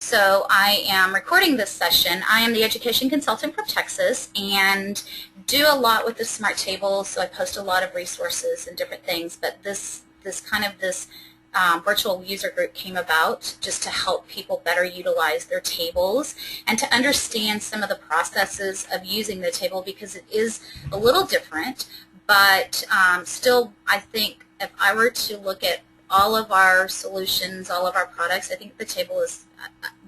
So I am recording this session. I am the education consultant from Texas and do a lot with the smart table, so I post a lot of resources and different things, but this virtual user group came about just to help people better utilize their tables and to understand some of the processes of using the table, because it is a little different, but still I think if I were to look at all of our solutions, all of our products, I think the table is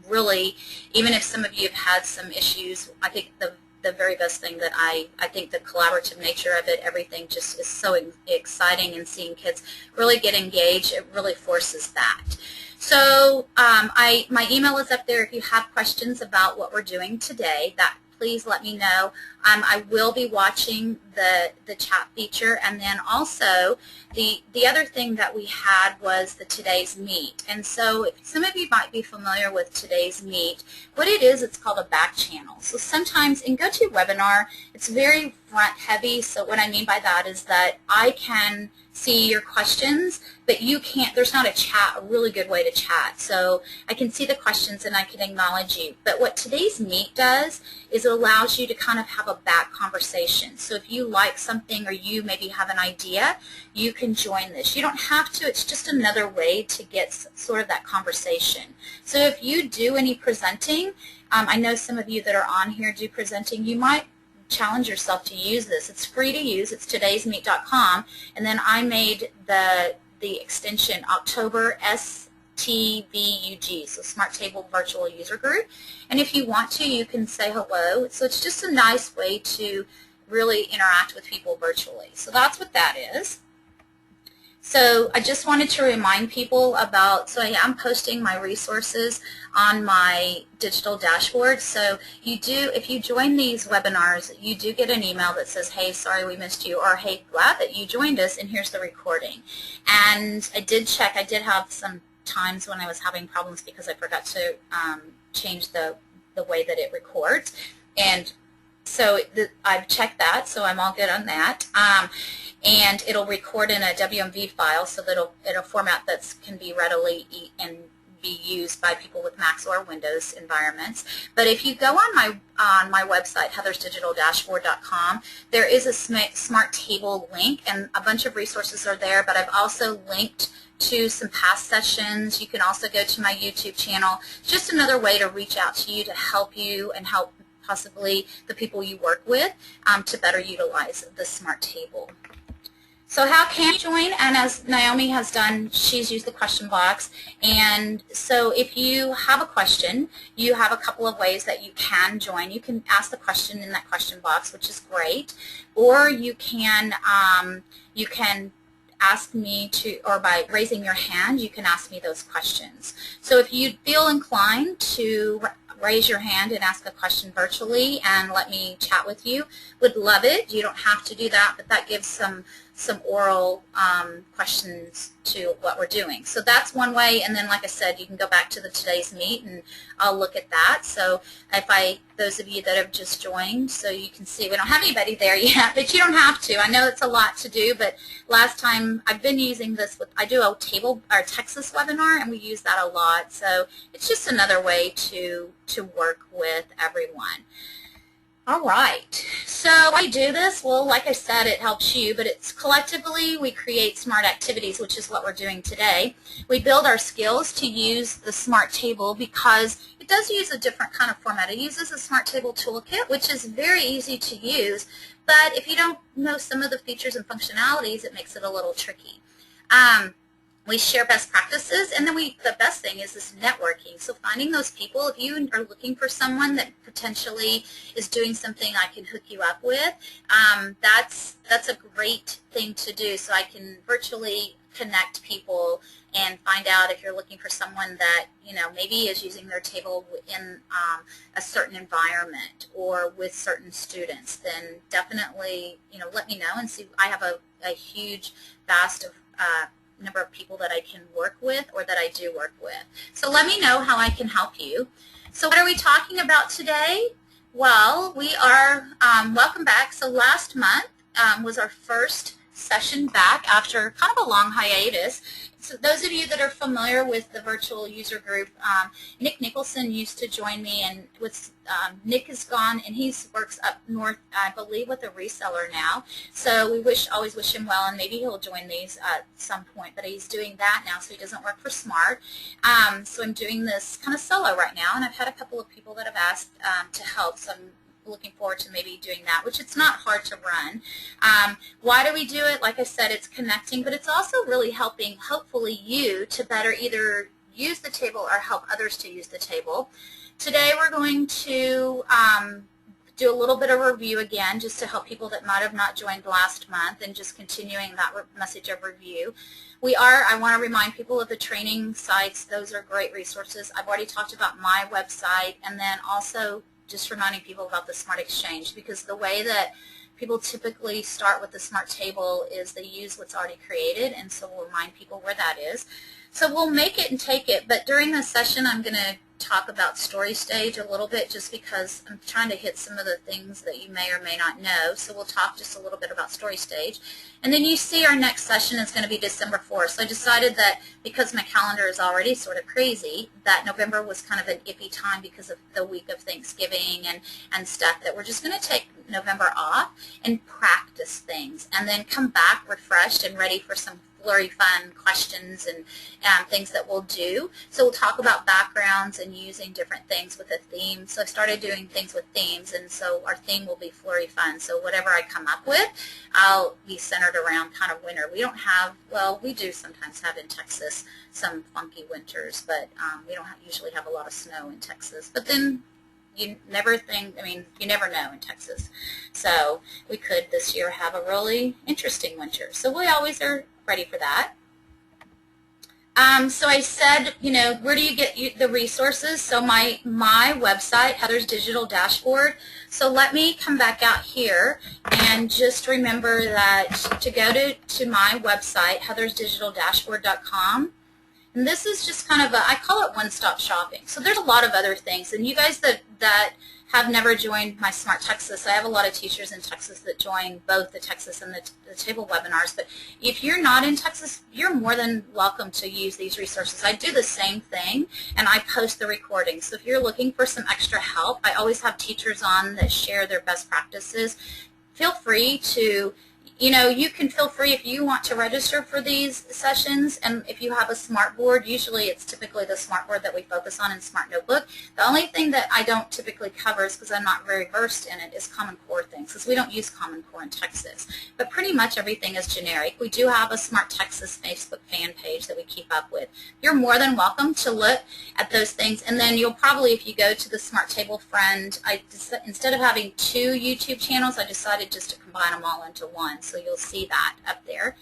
really, even if some of you have had some issues, I think the very best thing that I think the collaborative nature of it, everything just is so exciting, and seeing kids really get engaged, it really forces that. So my email is up there if you have questions about what we're doing today. Please let me know. I will be watching the chat feature, and then also the other thing that we had was the Today's Meet. And so some of you might be familiar with Today's Meet. What it is, it's called a back channel. So sometimes in GoToWebinar, it's very front heavy. So what I mean by that is that I can see your questions, but you can't, there's not a really good way to chat. So I can see the questions and I can acknowledge you. But what Today's Meet does is it allows you to kind of have a back conversation. So if you like something or you maybe have an idea, you can join this. You don't have to, it's just another way to get sort of that conversation. So if you do any presenting, I know some of you that are on here do presenting, you might challenge yourself to use this. It's free to use. It's todaysmeet.com, and then I made the extension October STVUG, so Smart Table Virtual User Group. And if you want to, you can say hello. So it's just a nice way to really interact with people virtually. So that's what that is. So I just wanted to remind people about, so I am posting my resources on my digital dashboard. So if you join these webinars, you do get an email that says, hey, sorry we missed you, or hey, glad that you joined us, and here's the recording. And I did check, I did have some times when I was having problems because I forgot to change the way that it records. And so I've checked that, so I'm all good on that. And it'll record in a WMV file, so that it'll format that can be readily and be used by people with Macs or Windows environments. But if you go on my website, heathersdigitaldashboard.com, there is a Smart Table link, and a bunch of resources are there, but I've also linked to some past sessions. You can also go to my YouTube channel. Just another way to reach out to you, to help you and help possibly the people you work with to better utilize the Smart Table. So how can you join? And as Naomi has done, she's used the question box. And so if you have a question, you have a couple of ways that you can join. You can ask the question in that question box, which is great, or you can ask me to, or by raising your hand, you can ask me those questions. So if you feel inclined to raise your hand and ask a question virtually and let me chat with you, would love it. You don't have to do that, but that gives some oral questions to what we're doing. So that's one way, and then like I said, you can go back to the Today's Meet and I'll look at that. So those of you that have just joined, so you can see we don't have anybody there yet, but you don't have to. I know it's a lot to do, but last time I've been using this I do a Texas webinar, and we use that a lot. So it's just another way to work with everyone. All right, so I do this, well, like I said, it helps you, but it's collectively we create smart activities, which is what we're doing today. We build our skills to use the Smart Table because it does use a different kind of format. It uses a Smart Table toolkit, which is very easy to use, but if you don't know some of the features and functionalities, it makes it a little tricky. We share best practices, and then the best thing is this networking. So finding those people, if you are looking for someone that potentially is doing something I can hook you up with, that's a great thing to do. So I can virtually connect people and find out if you're looking for someone that, maybe is using their table in a certain environment or with certain students, then definitely, let me know and see. I have a huge, vast number of people that I can work with or that I do work with. So let me know how I can help you. So what are we talking about today? Well, we are, welcome back. So last month was our first session back after kind of a long hiatus. So those of you that are familiar with the virtual user group, Nick Nicholson used to join me, and with Nick is gone, and he works up north, I believe, with a reseller now. So we always wish him well, and maybe he'll join these at some point. But he's doing that now, so he doesn't work for Smart. So I'm doing this kind of solo right now, and I've had a couple of people that have asked to help. So I'm looking forward to maybe doing that, which it's not hard to run. Why do we do it? Like I said, it's connecting, but it's also really helping, hopefully, you to better either use the table or help others to use the table. Today we're going to do a little bit of review again, just to help people that might have not joined last month, and just continuing that message of review. I want to remind people of the training sites. Those are great resources. I've already talked about my website, and then also just reminding people about the Smart Exchange, because the way that people typically start with the Smart Table is they use what's already created, and so we'll remind people where that is. So we'll make it and take it, but during this session I'm going to talk about Story Stage a little bit, just because I'm trying to hit some of the things that you may or may not know. So we'll talk just a little bit about Story Stage. And then you see our next session is going to be December 4th. So I decided that because my calendar is already sort of crazy, that November was kind of an iffy time because of the week of Thanksgiving and stuff, that we're just going to take November off and practice things, and then come back refreshed and ready for some flurry fun questions and things that we'll do. So we'll talk about backgrounds and using different things with a theme. So I started doing things with themes, and so our theme will be flurry fun. So whatever I come up with, I'll be centered around kind of winter. We don't have, well, we do sometimes have in Texas some funky winters, but we don't usually have a lot of snow in Texas. But then you never think, I mean, you never know in Texas. So we could this year have a really interesting winter. So we always are ready for that. So I said, you know, where do you get the resources? So my website, Heather's Digital Dashboard. So let me come back out here and just remember that to go to my website, heathersdigitaldashboard.com. And this is just kind of I call it one-stop shopping. So there's a lot of other things. And you guys that have never joined my Smart Texas, I have a lot of teachers in Texas that join both the Texas and the table webinars. But if you're not in Texas, you're more than welcome to use these resources. I do the same thing, and I post the recordings. So if you're looking for some extra help, I always have teachers on that share their best practices. Feel free to, you know, you can feel free if you want to register for these sessions, and if you have a Smart Board, usually it's typically the Smart Board that we focus on in Smart Notebook. The only thing that I don't typically cover is because I'm not very versed in it is Common Core things, because we don't use Common Core in Texas. But pretty much everything is generic. We do have a Smart Texas Facebook fan page that we keep up with. You're more than welcome to look at those things, and then you'll probably, if you go to the Smart Table Friend, instead of having 2 YouTube channels, I decided just to combine them all into one. So you'll see that up there.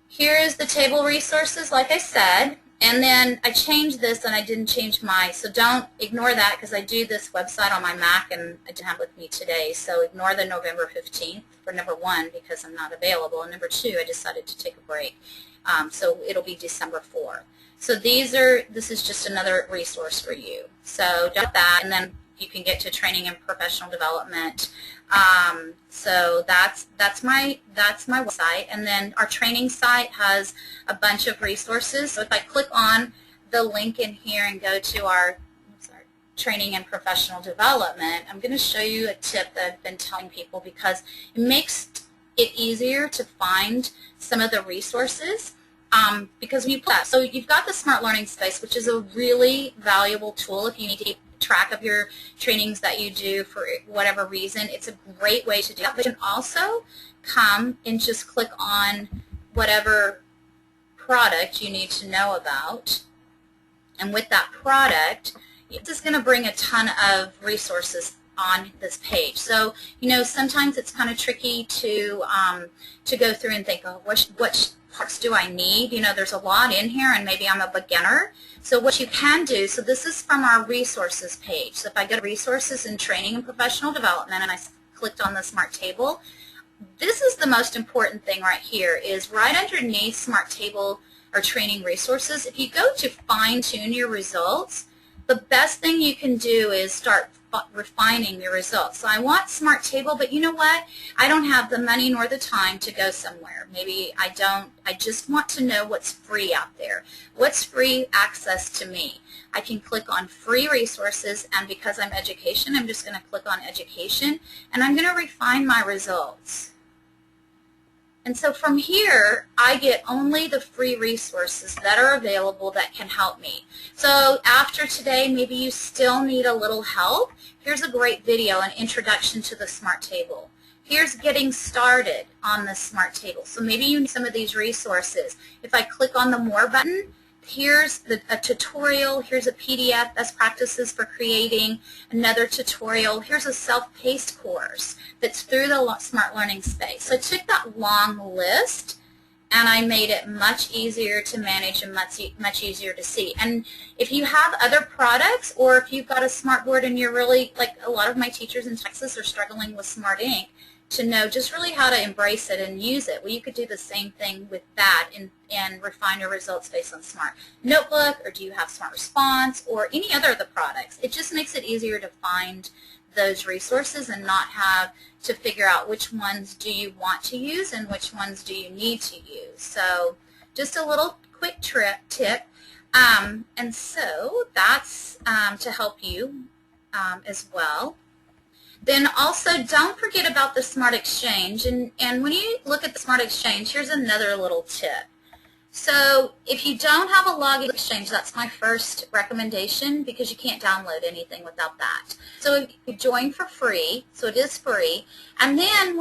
Here is the table resources, like I said, and then I changed this and I didn't change so don't ignore that, because I do this website on my Mac and I didn't have it with me today, so ignore the November 15th for number 1 because I'm not available, and number 2, I decided to take a break. So it'll be December 4th. So this is just another resource for you. So do that, and then you can get to training and professional development. So that's my website, and then our training site has a bunch of resources. So if I click on the link in here and go to our training and professional development, I'm going to show you a tip that I've been telling people, because it makes it easier to find some of the resources. Because when you put that, so you've got the Smart Learning Space, which is a really valuable tool if you need to keep track of your trainings that you do for whatever reason. It's a great way to do that. But you can also come and just click on whatever product you need to know about, and with that product, it's just going to bring a ton of resources on this page. So, you know, sometimes it's kind of tricky to go through and think, oh, what parts do I need? You know, there's a lot in here, and maybe I'm a beginner. So what you can do, so this is from our resources page. So if I go to resources and training and professional development, and I clicked on the Smart Table, this is the most important thing right here, is right underneath Smart Table or training resources. If you go to fine tune your results, the best thing you can do is start refining your results. So I want Smart Table, but you know what? I don't have the money nor the time to go somewhere. Maybe I don't. I just want to know what's free out there. What's free access to me? I can click on free resources, and because I'm education, I'm just going to click on education, and I'm going to refine my results. And so from here, I get only the free resources that are available that can help me. So after today, maybe you still need a little help. Here's a great video, an introduction to the Smart Table. Here's getting started on the Smart Table. So maybe you need some of these resources. If I click on the More button, here's a tutorial, here's a PDF, best practices for creating, another tutorial, here's a self-paced course that's through the Smart Learning space. So I took that long list and I made it much easier to manage and much easier to see. And if you have other products, or if you've got a smartboard and you're really, like a lot of my teachers in Texas are struggling with Smart Ink, to know just really how to embrace it and use it. Well, you could do the same thing with that and refine your results based on Smart Notebook, or do you have Smart Response, or any other of the products. It just makes it easier to find those resources and not have to figure out which ones do you want to use and which ones do you need to use. So just a little quick tip. And so that's to help you as well. Then also, don't forget about the Smart Exchange. And when you look at the Smart Exchange, here's another little tip. So if you don't have a login Exchange, that's my first recommendation, because you can't download anything without that. So if you join for free, so it is free, and then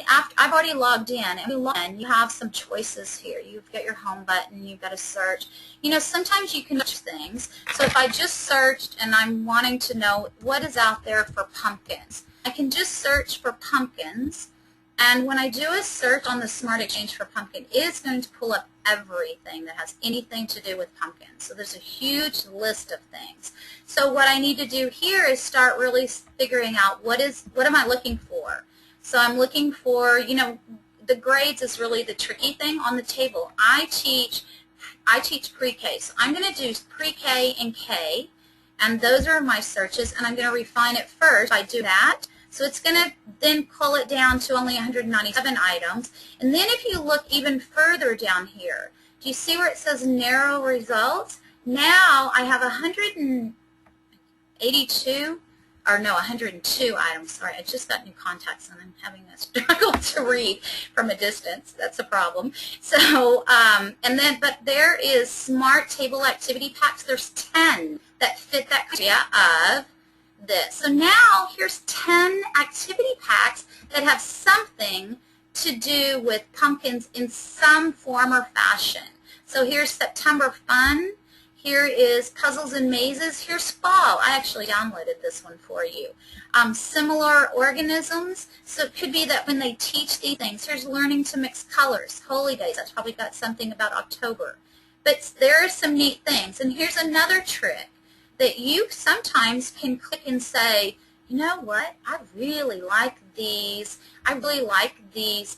after I've already logged in, and you have some choices here. You've got your home button, you've got a search. You know, sometimes you can search things. So if I just searched and I'm wanting to know what is out there for pumpkins, I can just search for pumpkins. And when I do a search on the Smart Exchange for pumpkin, it's going to pull up everything that has anything to do with pumpkins. So there's a huge list of things. So what I need to do here is start really figuring out what am I looking for. So I'm looking for, you know, the grades is really the tricky thing on the table. I teach pre-K. So I'm going to do pre-K and K, and those are my searches, and I'm going to refine it first. If I do that, so it's going to then pull it down to only 197 items. And then if you look even further down here, do you see where it says narrow results? Now I have 182, or no, 102 items. Sorry, I just got new contacts and I'm having a struggle to read from a distance. That's a problem. So, but there is Smart Table Activity Packs. There's 10 that fit that criteria of this. So now here's 10 activity packs that have something to do with pumpkins in some form or fashion. So here's September Fun. Here is Puzzles and Mazes. Here's Fall. I actually downloaded this one for you. Similar organisms. So it could be that when they teach these things, here's Learning to Mix Colors. Holy Days. That's probably got something about October. But there are some neat things. And here's another trick, that you sometimes can click and say, you know what, I really like these. I really like these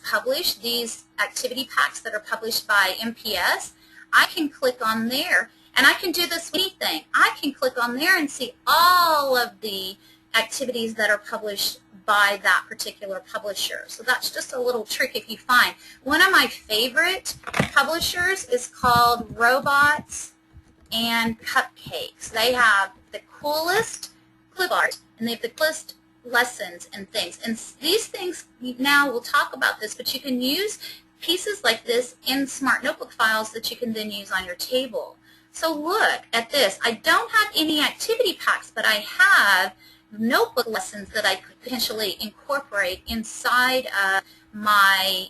activity packs that are published by MPS. I can click on there, and I can do this with anything. I can click on there and see all of the activities that are published by that particular publisher. So that's just a little trick if you find. One of my favorite publishers is called Robots and Cupcakes. They have the coolest clip art, and they have the coolest lessons and things. And these things, now we'll talk about this, but you can use pieces like this in Smart Notebook files that you can then use on your table. So look at this. I don't have any activity packs, but I have notebook lessons that I could potentially incorporate inside of my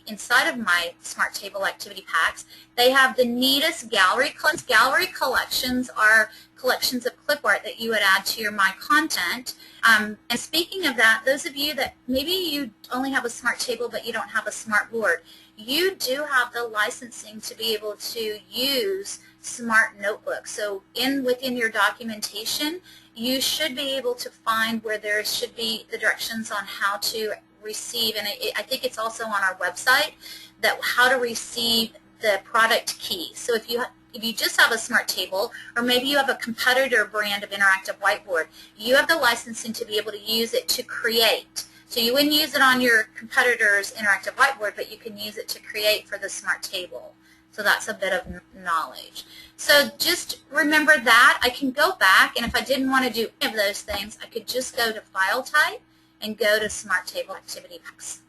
Smart Table activity packs. They have the neatest gallery collections. Gallery collections are collections of clip art that you would add to your My Content. And speaking of that, those of you that maybe you only have a Smart Table but you don't have a Smart Board, you do have the licensing to be able to use Smart Notebook. So within your documentation, you should be able to find where there should be the directions on how to receive, and I think it's also on our website, that how to receive the product key. So if you if you just have a smart table, or maybe you have a competitor brand of interactive whiteboard, you have the licensing to be able to use it to create. So you wouldn't use it on your competitor's interactive whiteboard, but you can use it to create for the smart table. So that's a bit of knowledge. So just remember that. I can go back, and if I didn't want to do any of those things, I could just go to File Type and go to Smart Table Activity Packs.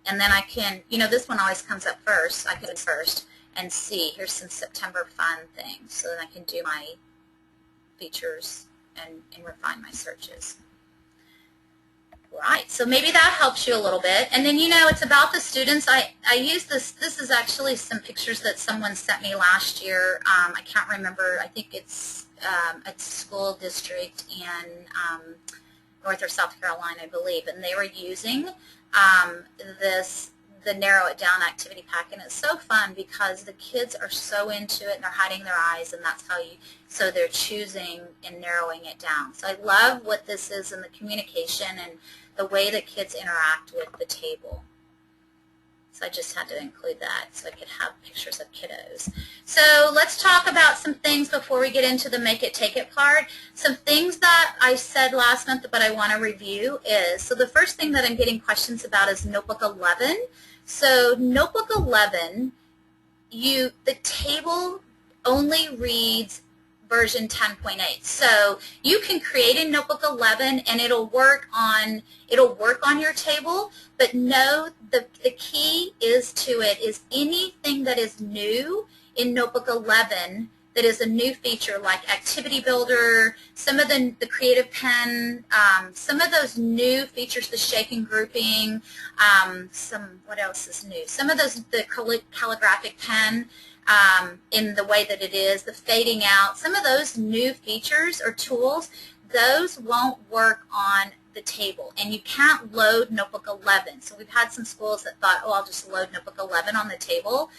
And then I can, you know, this one always comes up first. I can do first and see, here's some September fun things. So then I can do my features and refine my searches. Right, so maybe that helps you a little bit. And then, you know, it's about the students. I use this. This is actually some pictures that someone sent me last year. I can't remember. I think it's a school district in North or South Carolina, I believe. And they were using the Narrow It Down activity pack. And it's so fun because the kids are so into it and they're hiding their eyes, and that's how you, so they're choosing and narrowing it down. So I love what this is in the communication and the way that kids interact with the table. So I just had to include that so I could have pictures of kiddos. So let's talk about some things before we get into the make it, take it part. Some things that I said last month but I want to review is, so the first thing that I'm getting questions about is Notebook 11. So Notebook 11, the table only reads version 10.8. So you can create in Notebook 11 and it'll work on your table, but know the key is to it is anything that is new in Notebook 11 that is a new feature like Activity Builder, some of the Creative Pen, some of those new features, the shaking grouping, what else is new? Some of those, the calligraphic pen, in the way that it is, the fading out, some of those new features or tools, those won't work on the table, and you can't load Notebook 11. So we've had some schools that thought, oh, I'll just load Notebook 11 on the table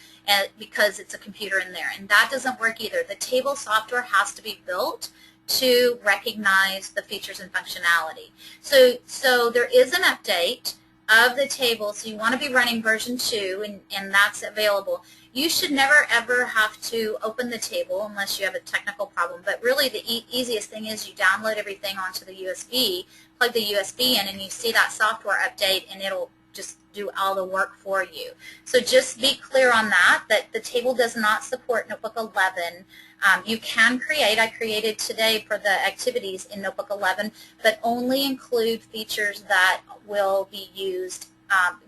because it's a computer in there, and that doesn't work either. The table software has to be built to recognize the features and functionality. So there is an update of the table, so you want to be running version 2, and that's available. You should never ever have to open the table unless you have a technical problem, but really the easiest thing is you download everything onto the USB, plug the USB in, and you see that software update, and it'll just do all the work for you. So just be clear on that the table does not support Notebook 11. You can create, I created today for the activities in Notebook 11, but only include features that will be used,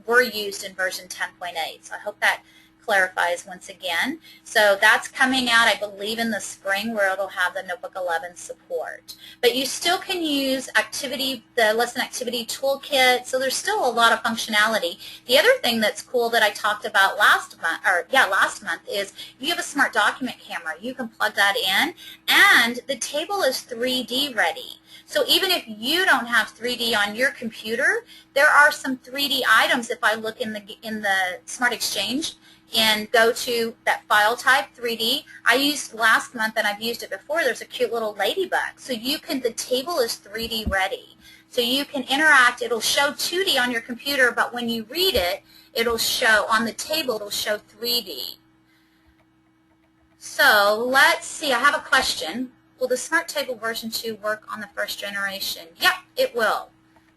were used in version 10.8. So I hope that clarifies once again. So that's coming out, I believe, in the spring where it'll have the Notebook 11 support. But you still can use the lesson activity toolkit, so there's still a lot of functionality. The other thing that's cool that I talked about last month is if you have a smart document camera, you can plug that in, and the table is 3D ready. So even if you don't have 3D on your computer, there are some 3D items. If I look in the Smart Exchange and go to that file type 3D, I used last month and I've used it before. There's a cute little ladybug. So the table is 3D ready. So you can interact. It'll show 2D on your computer, but when you read it, it'll show on the table, it'll show 3D. So let's see, I have a question. Will the Smart Table version 2 work on the first generation? Yep, it will.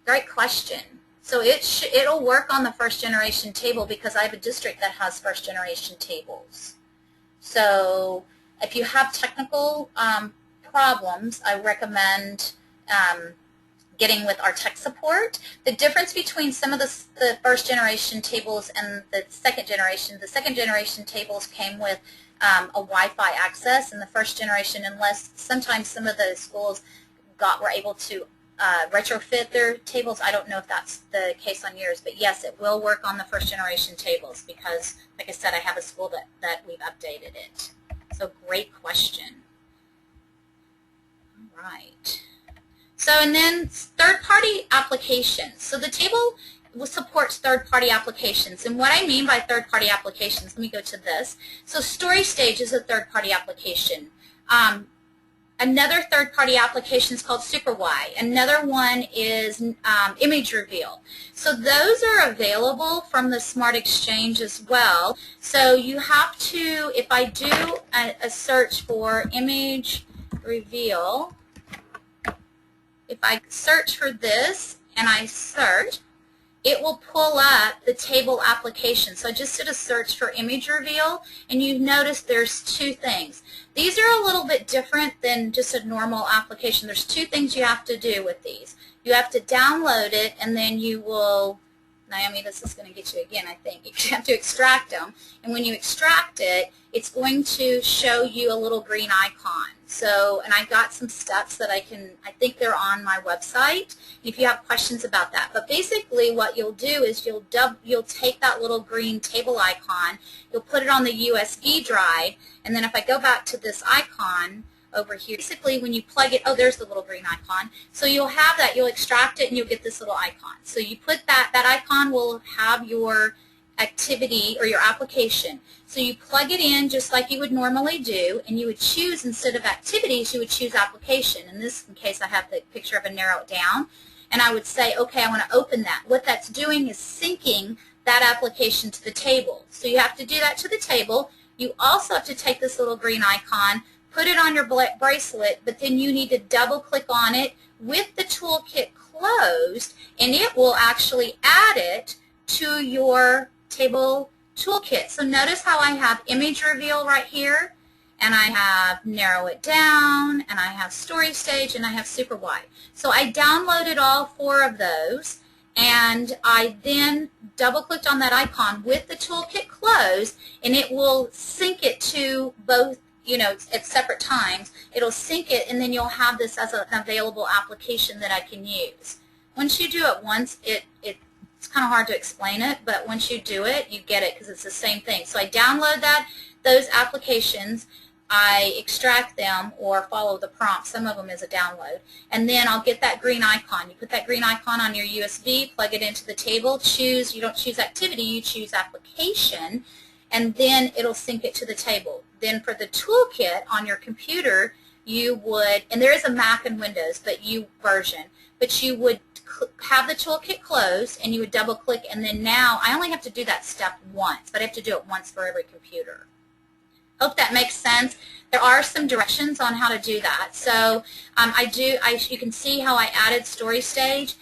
Great question. So it'll work on the first generation table because I have a district that has first generation tables. So if you have technical problems, I recommend getting with our tech support. The difference between some of the first generation tables and the second generation tables came with a Wi-Fi access, and the first generation, unless sometimes some of the schools were able to retrofit their tables. I don't know if that's the case on yours, but yes, it will work on the first generation tables because, like I said, I have a school that we've updated it. So great question. All right. So, and then third-party applications. So the table supports third-party applications. And what I mean by third-party applications, let me go to this. So Story Stage is a third-party application. Another third-party application is called SuperY. Another one is Image Reveal. So those are available from the Smart Exchange as well. So you have to, if I do a search for Image Reveal, if I search for this and I search, it will pull up the table application. So I just did a search for Image Reveal, and you notice there's two things. These are a little bit different than just a normal application. There's two things you have to do with these. You have to download it, and then you will, Naomi, this is going to get you again, I think. You have to extract them, and when you extract it, it's going to show you a little green icon. So, and I got some steps that I think they're on my website if you have questions about that. But basically what you'll do is you'll take that little green table icon, you'll put it on the USB drive, and then if I go back to this icon over here, basically when you plug it, oh, there's the little green icon. So you'll have that, you'll extract it, and you'll get this little icon. So you put that icon will have your activity or your application. So you plug it in just like you would normally do, and you would choose, instead of activities, you would choose application. In this case, I have the picture of a narrow it down, and I would say, okay, I want to open that. What that's doing is syncing that application to the table. So you have to do that to the table. You also have to take this little green icon, put it on your bracelet, but then you need to double click on it with the toolkit closed, and it will actually add it to your table toolkit. So notice how I have Image Reveal right here, and I have Narrow It Down, and I have Story Stage, and I have SuperY. So I downloaded all four of those, and I then double-clicked on that icon with the toolkit closed, and it will sync it to both, you know, at separate times. It'll sync it, and then you'll have this as an available application that I can use. Once you do it once, it's kind of hard to explain it, but once you do it, you get it because it's the same thing. So I download those applications, I extract them or follow the prompt. Some of them is a download. And then I'll get that green icon. You put that green icon on your USB, plug it into the table, you don't choose activity, you choose application, and then it'll sync it to the table. Then for the toolkit on your computer, you would, and there is a Mac and Windows version, but you would have the toolkit closed, and you would double click, and then now I only have to do that step once, but I have to do it once for every computer. Hope that makes sense. There are some directions on how to do that. So you can see how I added Story Stage.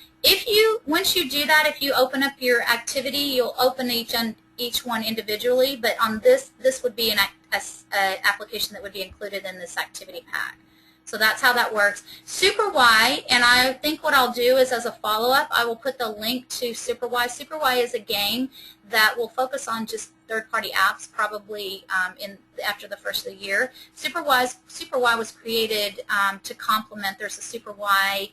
Once you do that, if you open up your activity, you'll open each one individually, but on this would be an application that would be included in this activity pack. So that's how that works. SuperY, and I think what I'll do is, as a follow-up, I will put the link to SuperY. SuperY is a game that will focus on just third-party apps, probably after the first of the year. SuperY was created to complement. There's a SuperY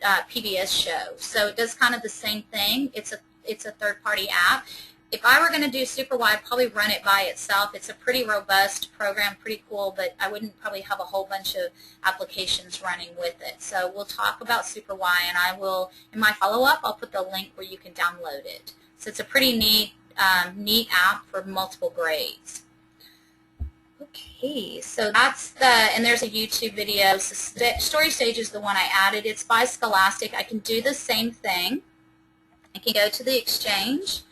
PBS show, so it does kind of the same thing. It's a third-party app. If I were going to do SuperY, I'd probably run it by itself. It's a pretty robust program, pretty cool, but I wouldn't probably have a whole bunch of applications running with it. So we'll talk about SuperY, and I will, in my follow-up, I'll put the link where you can download it. So it's a pretty neat app for multiple grades. Okay, so that's and there's a YouTube video. So Story Stage is the one I added. It's by Scholastic. I can do the same thing. I can go to the Exchange,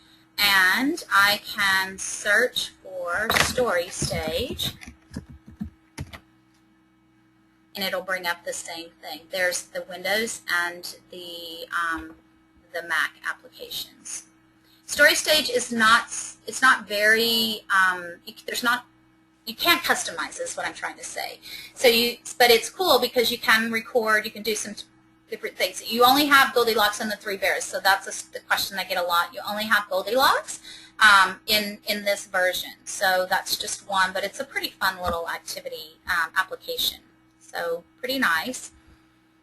and I can search for Story Stage, and it'll bring up the same thing. There's the Windows and the Mac applications. Story Stage is not very, you can't customize is what I'm trying to say. But it's cool because you can record, you can do some different things. You only have Goldilocks and the Three Bears, so that's the question I get a lot. You only have Goldilocks in this version, so that's just one, but it's a pretty fun little activity application, so pretty nice.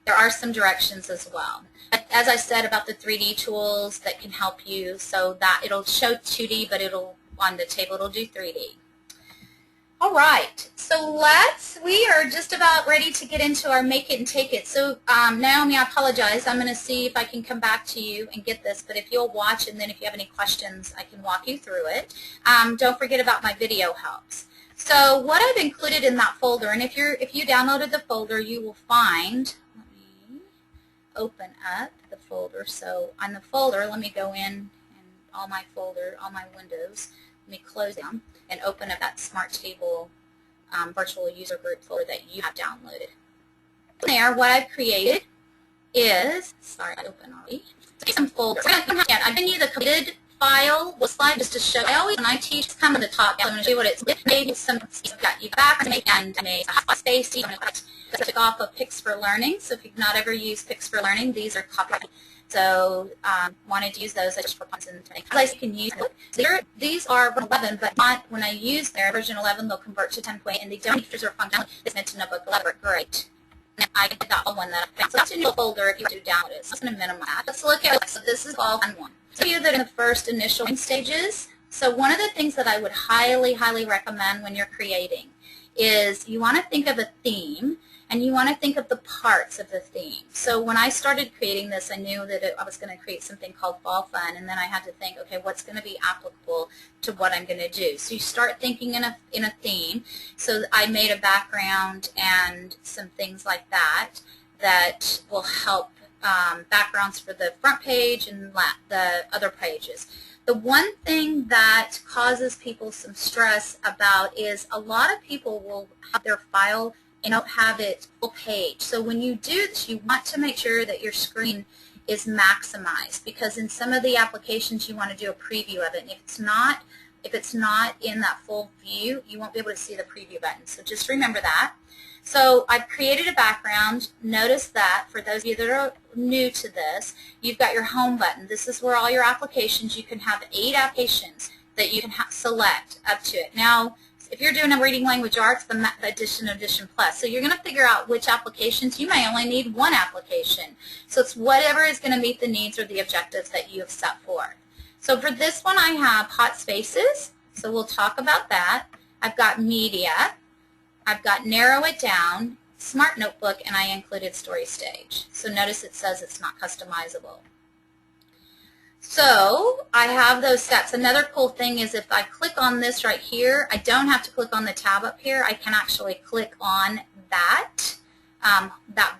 There are some directions as well. As I said about the 3D tools that can help you, so that it'll show 2D, but on the table it'll do 3D. All right, so we are just about ready to get into our make it and take it. So Naomi, I apologize. I'm going to see if I can come back to you and get this, but if you'll watch, and then if you have any questions, I can walk you through it. Don't forget about my video helps. So what I've included in that folder, and if you downloaded the folder, you will find, let me open up the folder. So on the folder, let me go in and all my windows, let me close them and open up that Smart Table virtual user group folder that you have downloaded. There, what I've created is, sorry, I opened already, some folders. I've given you the completed file slide just to show. I always, when I teach, it's kind of the top. I'm going to show you what it's maybe some got you back and a space. You took off of Pix for Learning. So if you've not ever used Pix for Learning, these are copyrighted. So wanted to use those just for fun and place you can use them. So these are 11, but not when I use their version 11, they'll convert to 10.8, and they don't features or functionality that's meant to notebook 11. Great. I did that one that I found. So that's in your folder if you do download it. So I'm going to minimize that. Let's look at it. So this is all in one. So you that in the first initial stages. So one of the things that I would highly, highly recommend when you're creating is you want to think of a theme and you want to think of the parts of the theme. So when I started creating this, I knew that I was going to create something called Fall Fun, and then I had to think, okay, what's going to be applicable to what I'm going to do? So you start thinking in a theme. So I made a background and some things like that that will help backgrounds for the front page and the other pages. The one thing that causes people some stress about is a lot of people will have their file and don't have it full page. So when you do this, you want to make sure that your screen is maximized, because in some of the applications you want to do a preview of it, and if it's not in that full view, you won't be able to see the preview button. So just remember that. So I've created a background. Notice that for those of you that are new to this, you've got your home button. This is where all your applications, you can have 8 applications that you can select up to it. Now, if you're doing a reading language arts, the Edition Plus. So you're going to figure out which applications. You may only need one application. So it's whatever is going to meet the needs or the objectives that you have set forth. So for this one, I have hot spaces. So we'll talk about that. I've got media. I've got narrow it down, smart notebook, and I included story stage. So notice it says it's not customizable. So I have those steps. Another cool thing is if I click on this right here, I don't have to click on the tab up here. I can actually click on that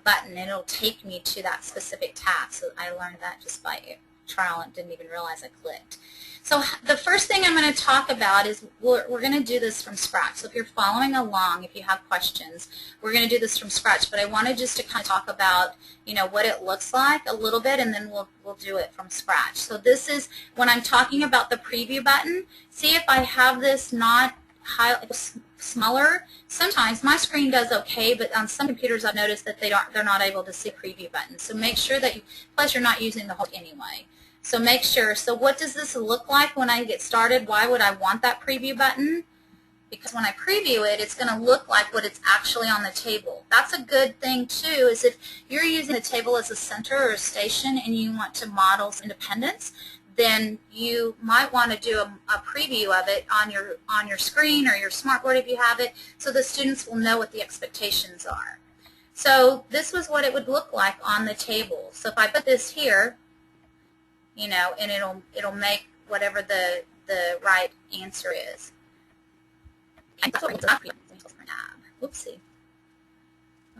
button, and it'll take me to that specific tab. So I learned that just by trial and didn't even realize I clicked. So the first thing I'm going to talk about is we're going to do this from scratch. So if you're following along, if you have questions, we're going to do this from scratch. But I wanted just to kind of talk about, you know, what it looks like a little bit, and then we'll do it from scratch. So this is when I'm talking about the preview button. See if I have this not smaller. Sometimes my screen does okay, but on some computers I've noticed that they're not able to see preview buttons. So make sure that plus you're not using the whole anyway. So make sure. So what does this look like when I get started? Why would I want that preview button? Because when I preview it, it's going to look like what it's actually on the table. That's a good thing too, is if you're using the table as a center or a station and you want to model independence, then you might want to do a preview of it on your screen or your smartboard if you have it, so the students will know what the expectations are. So this was what it would look like on the table. So if I put this here, you know, and it'll make whatever the right answer is. Whoopsie.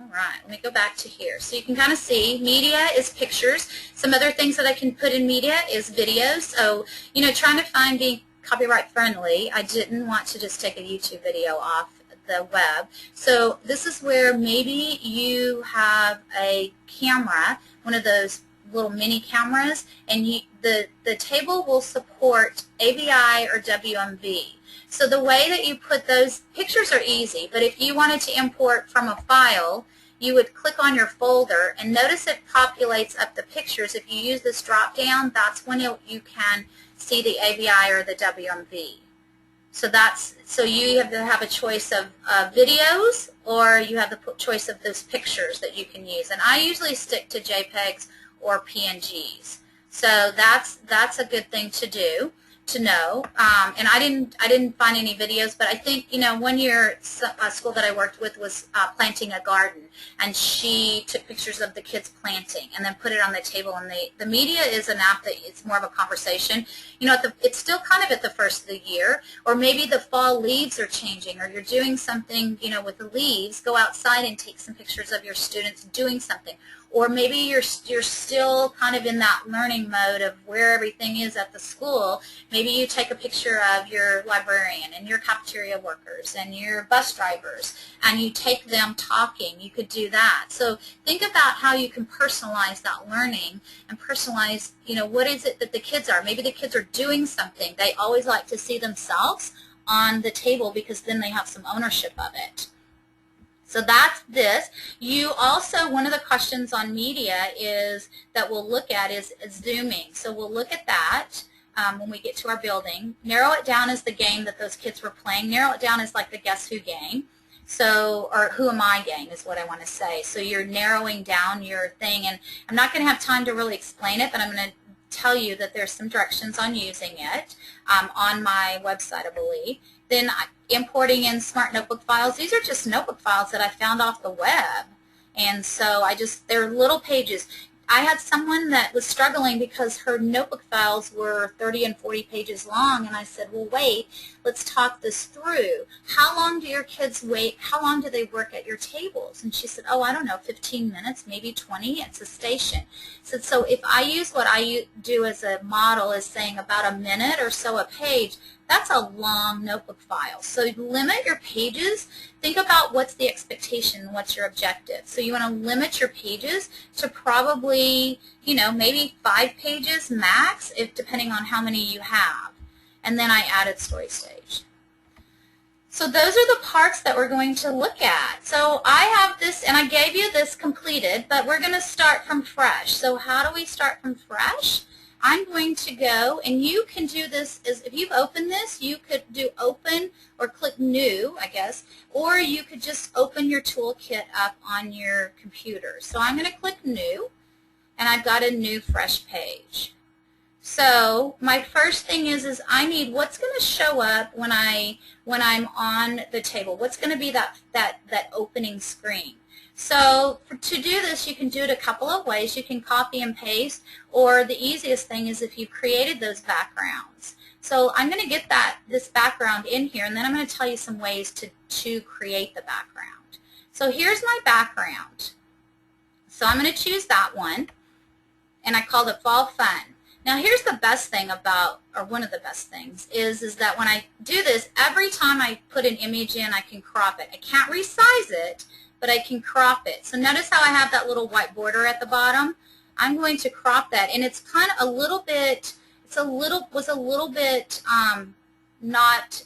All right, let me go back to here. So you can kind of see media is pictures. Some other things that I can put in media is videos. So, you know, trying to find being copyright friendly, I didn't want to just take a YouTube video off the web. So this is where maybe you have a camera, one of those little mini cameras, and the table will support AVI or WMV. So the way that you put those pictures are easy, but if you wanted to import from a file, you would click on your folder, and notice it populates up the pictures. If you use this drop down, that's when you can see the AVI or the WMV. So you have to have a choice of videos, or you have the choice of those pictures that you can use. And I usually stick to JPEGs or PNGs. So that's a good thing to do. to know. And I didn't find any videos, but I think, you know, one year a school that I worked with was planting a garden, and she took pictures of the kids planting and then put it on the table. And the media is an app that it's more of a conversation. You know, it's still kind of at the first of the year, or maybe the fall leaves are changing, or you're doing something, you know, with the leaves. Go outside and take some pictures of your students doing something. Or maybe you're still kind of in that learning mode of where everything is at the school. Maybe you take a picture of your librarian and your cafeteria workers and your bus drivers, and you take them talking. You could do that. So think about how you can personalize that learning and personalize, you know, what is it that the kids are. Maybe the kids are doing something. They always like to see themselves on the table because then they have some ownership of it. So that's this. You also, one of the questions on media is that we'll look at is zooming. So we'll look at that when we get to our building. Narrow it down as the game that those kids were playing. Narrow it down as like the Guess Who game. So, or Who Am I game is what I want to say. So you're narrowing down your thing. And I'm not going to have time to really explain it, but I'm going to tell you that there's some directions on using it on my website, I believe. Then importing in Smart Notebook files. These are just notebook files that I found off the web. And so they're little pages. I had someone that was struggling because her notebook files were 30 and 40 pages long, and I said, well, wait, let's talk this through. How long do your kids wait? How long do they work at your tables? And she said, oh, I don't know, 15 minutes, maybe 20. It's a station. I said, so if I use what I do as a model is saying about a minute or so a page, that's a long notebook file. So limit your pages. Think about what's the expectation, what's your objective. So you want to limit your pages to probably, you know, maybe 5 pages max, depending on how many you have. And then I added story stage. So those are the parts that we're going to look at. So I have this, and I gave you this completed, but we're going to start from fresh. So how do we start from fresh? I'm going to go, and you can do this, if you've opened this, you could do open or click new, I guess, or you could just open your toolkit up on your computer. So I'm going to click new, and I've got a new fresh page. So my first thing is I need what's going to show up when I'm on the table. What's going to be that opening screen? So to do this, you can do it a couple of ways. You can copy and paste, or the easiest thing is if you've created those backgrounds. So I'm going to get this background in here, and then I'm going to tell you some ways to create the background. So here's my background. So I'm going to choose that one, and I called it Fall Fun. Now here's the best thing about, or one of the best things, is that when I do this, every time I put an image in, I can crop it. I can't resize it, but I can crop it. So notice how I have that little white border at the bottom. I'm going to crop that, and it's kind of a little bit, was a little bit not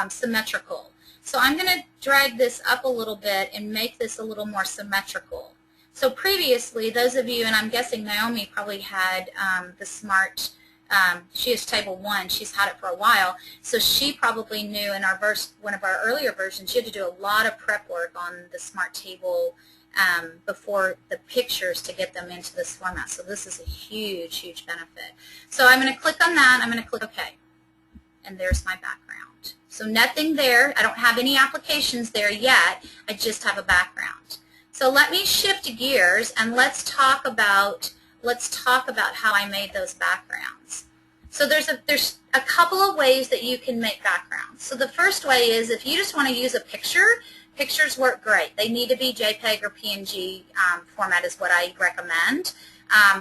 symmetrical. So I'm going to drag this up a little bit and make this a little more symmetrical. So previously, those of you, and I'm guessing Naomi probably had the Smart, she is Table 1, she's had it for a while, so she probably knew in one of our earlier versions, you had to do a lot of prep work on the Smart Table before the pictures to get them into this format. So this is a huge, huge benefit. So I'm going to click on that, I'm going to click OK, and there's my background. So nothing there, I don't have any applications there yet, I just have a background. So let me shift gears and let's talk about how I made those backgrounds. So there's a couple of ways that you can make backgrounds. So the first way is if you just want to use a picture, pictures work great. They need to be JPEG or PNG format is what I recommend,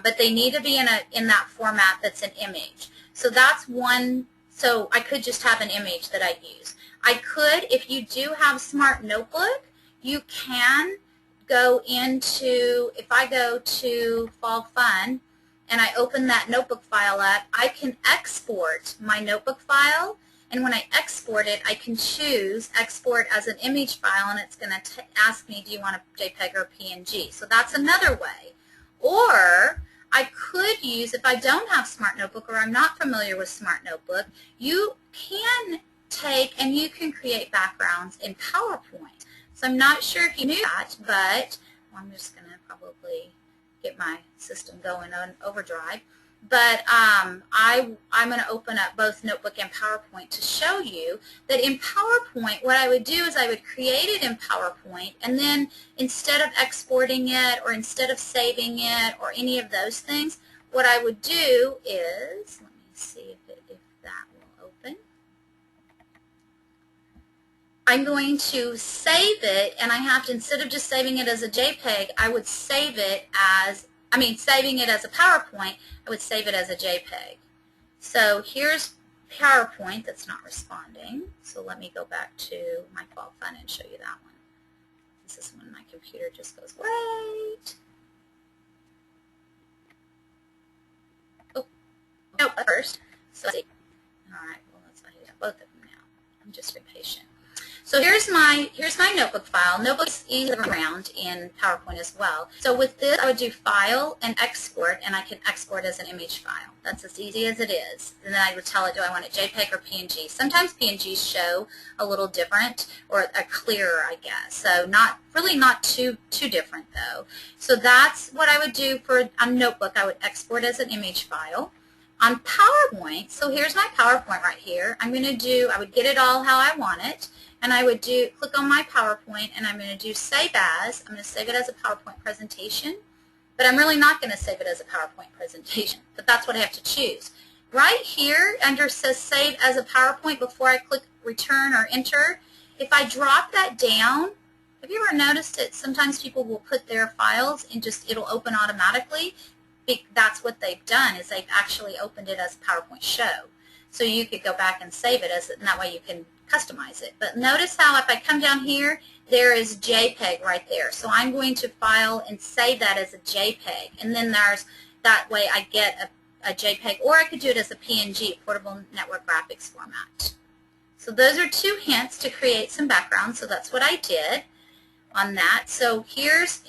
but they need to be in that format that's an image. So that's one. So I could just have an image that I use. I could, if you do have Smart Notebook, you can go into, if I go to Fall Fun and I open that notebook file up, I can export my notebook file, and when I export it, I can choose export as an image file, and it's going to ask me, do you want a JPEG or PNG? So that's another way. Or I could use, if I don't have Smart Notebook or I'm not familiar with Smart Notebook, you can take and you can create backgrounds in PowerPoint. So I'm not sure if you knew that, but I'm just going to probably get my system going on overdrive. but I'm going to open up both Notebook and PowerPoint to show you that in PowerPoint, what I would do is I would create it in PowerPoint, and then instead of exporting it or instead of saving it or any of those things, what I would do is, let me see if that will open. I'm going to save it, and I have to, instead of just saving it as a JPEG, I would save it as, saving it as a PowerPoint, I would save it as a JPEG. So here's PowerPoint that's not responding. So let me go back to my fault file and show you that one. This is when my computer just goes, wait. Oh, no, first. So let's see. All right, well, let's have both of them now. I'm just impatient. So here's my notebook file. Notebook's easy to around in PowerPoint as well. So with this, I would do File and Export, and I can export as an image file. That's as easy as it is. And then I would tell it, do I want it JPEG or PNG? Sometimes PNGs show a little different or a clearer, I guess. So really not too different though. So that's what I would do for a notebook. I would export as an image file. On PowerPoint, so here's my PowerPoint right here. I would get it all how I want it. And I would click on my PowerPoint, and I'm going to do Save As. I'm going to save it as a PowerPoint presentation, but I'm really not going to save it as a PowerPoint presentation, but that's what I have to choose. Right here, under says Save as a PowerPoint, before I click Return or Enter, if I drop that down, have you ever noticed it? Sometimes people will put their files and it'll open automatically. That's what they've done, is they've actually opened it as a PowerPoint show. So you could go back and save it, and that way you can customize it. But notice how if I come down here, there is JPEG right there. So I'm going to file and save that as a JPEG. And then that way I get a JPEG, or I could do it as a PNG, Portable Network Graphics format. So those are two hints to create some background. So that's what I did on that. So here's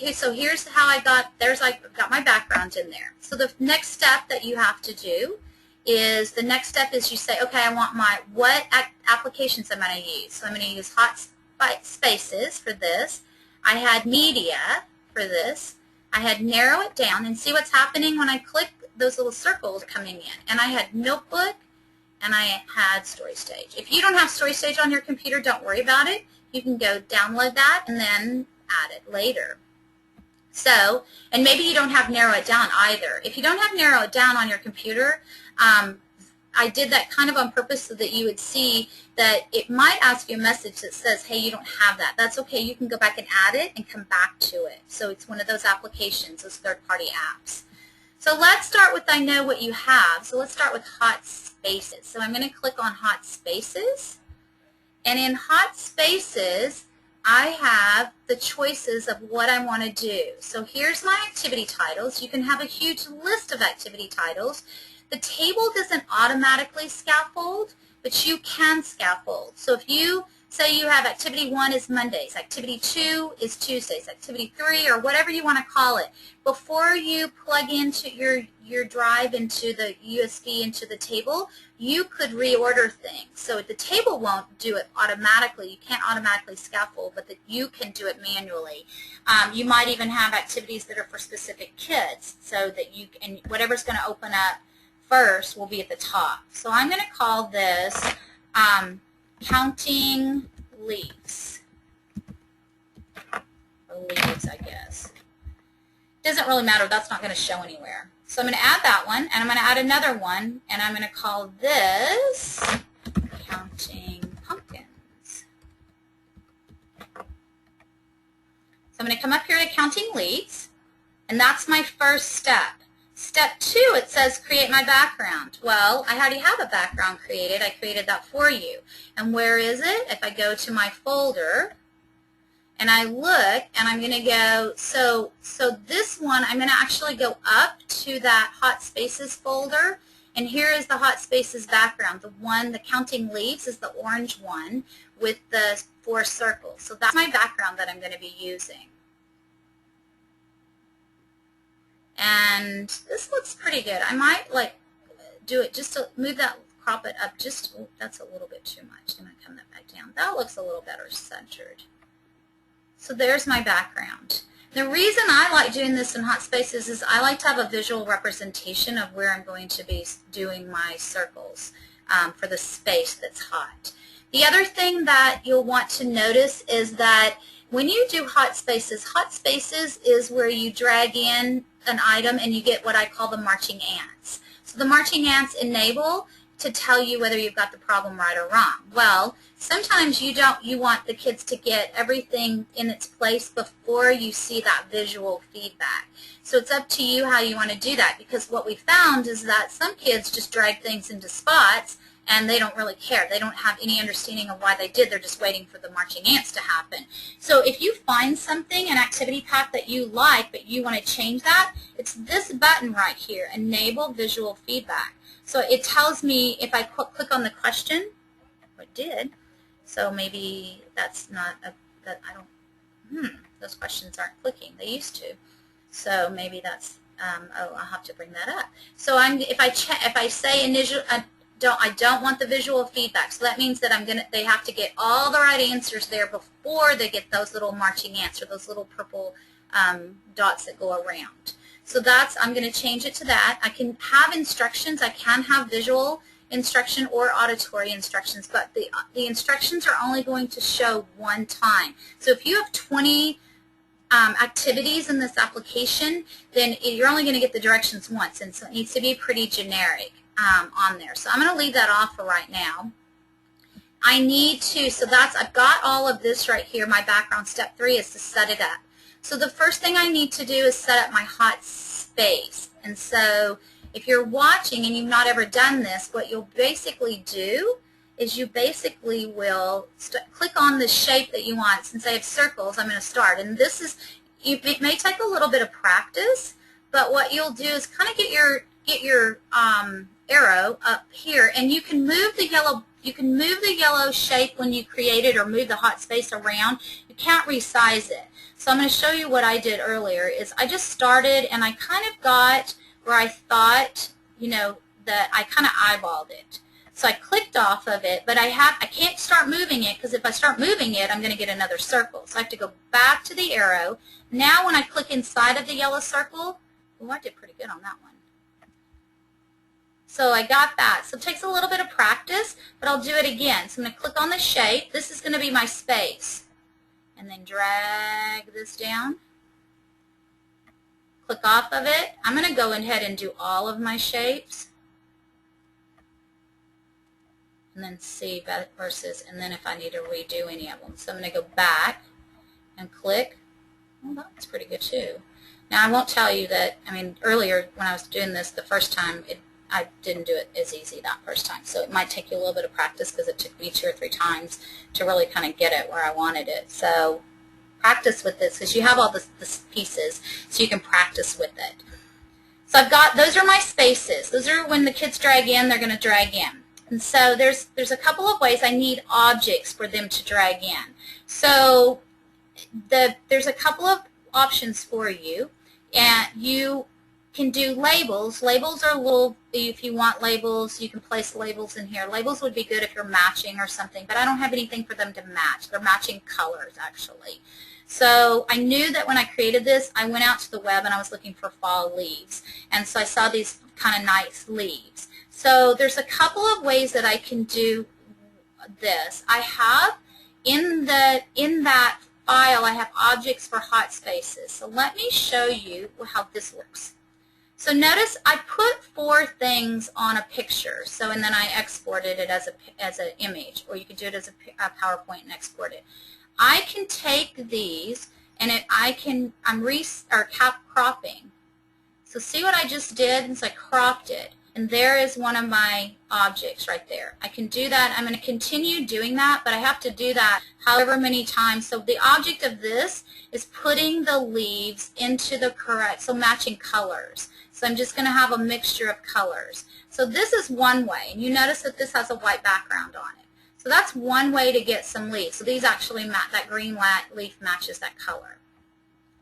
how I got my background in there. So the next step that you have to do is you say, okay, I want what applications am I going to use? So I'm going to use hot spaces for this. I had media for this. I had narrow it down, and see what's happening when I click, those little circles coming in. And I had notebook, and I had StoryStage. If you don't have StoryStage on your computer, don't worry about it. You can go download that and then add it later. So, and maybe you don't have narrow it down either. If you don't have narrow it down on your computer, I did that kind of on purpose so that you would see that it might ask you a message that says, hey, you don't have that. That's okay. You can go back and add it and come back to it. So it's one of those applications, those third-party apps. So let's start with I know what you have. So let's start with hot spaces. So I'm going to click on hot spaces. And in hot spaces, I have the choices of what I want to do. So here's my activity titles. You can have a huge list of activity titles. The table doesn't automatically scaffold, but you can scaffold. So if you say you have activity 1 is Mondays, activity 2 is Tuesdays, activity 3, or whatever you want to call it, before you plug into your drive into the USB into the table, you could reorder things. So the table won't do it automatically. You can't automatically scaffold, but you can do it manually. You might even have activities that are for specific kids, so that and whatever's going to open up first will be at the top. So I'm going to call this counting leaves. Or leaves, I guess. Doesn't really matter. That's not going to show anywhere. So I'm going to add that one, and I'm going to add another one, and I'm going to call this counting pumpkins. So I'm going to come up here to counting leaves, and that's my first step. Step 2, it says create my background. Well, I already have a background created. I created that for you. And where is it? If I go to my folder and I look, and I'm going to go, so this one, I'm going to actually go up to that hot spaces folder, and here is the hot spaces background. The counting leaves is the orange one with the 4 circles. So that's my background that I'm going to be using. And this looks pretty good. I might do it just to move that, crop it up just, oh, that's a little bit too much. I'm going to come that back down. That looks a little better centered. So there's my background. The reason I like doing this in hot spaces is I like to have a visual representation of where I'm going to be doing my circles for the space that's hot. The other thing that you'll want to notice is that when you do hot spaces is where you drag in an item and you get what I call the marching ants. So the marching ants enable to tell you whether you've got the problem right or wrong. Well, sometimes you want the kids to get everything in its place before you see that visual feedback. So it's up to you how you want to do that, because what we found is that some kids just drag things into spots and they don't really care. They don't have any understanding of why they did. They're just waiting for the marching ants to happen. So if you find something, an activity pack that you like, but you want to change that, it's this button right here, Enable Visual Feedback. So it tells me if I click on the question, it did. So maybe that's not those questions aren't clicking. They used to. So maybe that's, I'll have to bring that up. So if I say initial, I don't want the visual feedback. So that means that they have to get all the right answers there before they get those little marching ants or those little purple dots that go around. So I'm going to change it to that. I can have instructions. I can have visual instruction or auditory instructions, but the instructions are only going to show one time. So if you have 20 activities in this application, then you're only going to get the directions once, and so it needs to be pretty generic on there. So I'm going to leave that off for right now. I've got all of this right here. My background, step 3 is to set it up. So the first thing I need to do is set up my hot space. And so if you're watching and you've not ever done this, what you'll basically do is you basically will click on the shape that you want. Since I have circles, I'm going to start. And this is, it may take a little bit of practice, but what you'll do is kind of get your arrow up here, and you can move the yellow shape when you create it, or move the hot space around. You can't resize it. So I'm going to show you what I did earlier. Is I just started and I kind of got where I thought, that I kind of eyeballed it. So I clicked off of it, but I can't start moving it, because if I start moving it, I'm going to get another circle. So I have to go back to the arrow. Now when I click inside of the yellow circle, I did pretty good on that one. So I got that. So it takes a little bit of practice, but I'll do it again. So I'm going to click on the shape. This is going to be my space. And then drag this down. Click off of it. I'm going to go ahead and do all of my shapes. And then see versus, and then if I need to redo any of them. So I'm going to go back and click. Well, that's pretty good too. Now I won't tell you that, earlier when I was doing this the first time, I didn't do it as easy that first time. So it might take you a little bit of practice, because it took me 2 or 3 times to really kind of get it where I wanted it. So practice with this, because you have all the pieces, so you can practice with it. So those are my spaces. Those are when the kids drag in, they're going to drag in. And so there's a couple of ways I need objects for them to drag in. So there's a couple of options for you, and you can do labels. Labels are little, if you want labels, you can place labels in here. Labels would be good if you're matching or something, but I don't have anything for them to match. They're matching colors, actually. So I knew that when I created this, I went out to the web and I was looking for fall leaves. And so I saw these kind of nice leaves. So there's a couple of ways that I can do this. I have in that file, I have objects for hot spaces. So let me show you how this works. So notice I put 4 things on a picture. So, and then I exported it as an image, or you could do it as a PowerPoint and export it. I can take these and I'm cropping. So see what I just did? And so I cropped it. And there is one of my objects right there. I can do that. I'm going to continue doing that, but I have to do that however many times. So the object of this is putting the leaves into the correct, so matching colors. So I'm just going to have a mixture of colors. So this is one way. And you notice that this has a white background on it. So that's one way to get some leaves. So these actually that green leaf matches that color.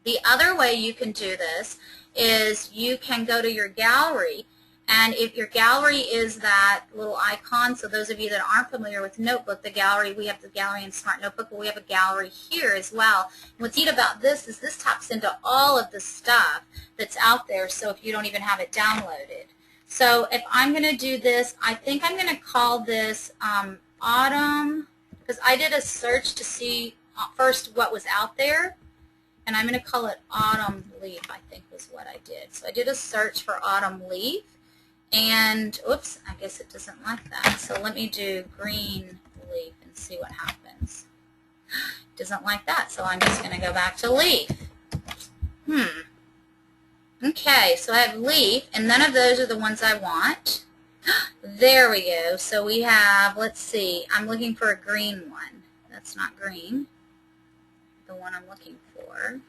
The other way you can do this is you can go to your gallery And if your gallery is that little icon, so those of you that aren't familiar with Notebook, the gallery, we have the gallery in Smart Notebook, but we have a gallery here as well. And what's neat about this is this taps into all of the stuff that's out there, so if you don't even have it downloaded. So if I'm going to do this, I think I'm going to call this Autumn, because I did a search to see first what was out there, and I'm going to call it Autumn Leaf, I think was what I did. So I did a search for Autumn Leaf. And, oops, I guess it doesn't like that. So let me do green leaf and see what happens. It doesn't like that, so I'm just going to go back to leaf. Okay, so I have leaf, and none of those are the ones I want. There we go. So we have, let's see, I'm looking for a green one. That's not green. The one I'm looking for.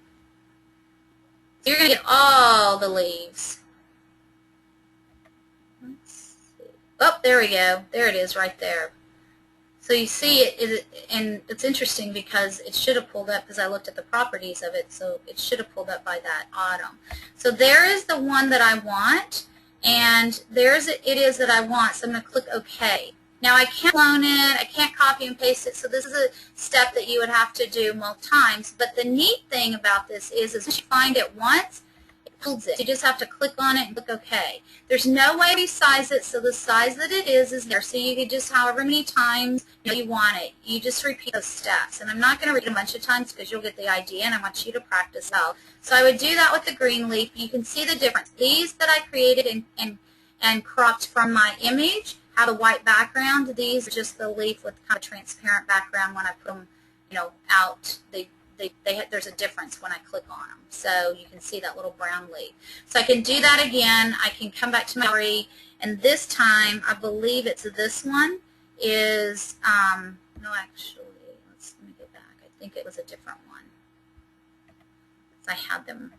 So you're going to get all the leaves. Oh, there we go. There it is right there. So you see it, and it's interesting because it should have pulled up because I looked at the properties of it, so it should have pulled up by that autumn. So there is the one that I want, and there's it is that I want, so I'm going to click OK. Now I can't clone it, I can't copy and paste it, so this is a step that you would have to do multiple times, but the neat thing about this is once you find it once, holds it. You just have to click on it and click OK. There's no way to resize it, so the size that it is there. So you can just, however many times you want it, you just repeat those steps. And I'm not going to read it a bunch of times because you'll get the idea, and I want you to practice well. So I would do that with the green leaf. You can see the difference. These that I created and cropped from my image have a white background. These are just the leaf with kind of transparent background. When I put them, out, there's a difference when I click on them. So you can see that little brown leaf. So I can do that again. I can come back to my gallery, and this time I believe it's this one is, no actually, let me go back. I think it was a different one. I had them.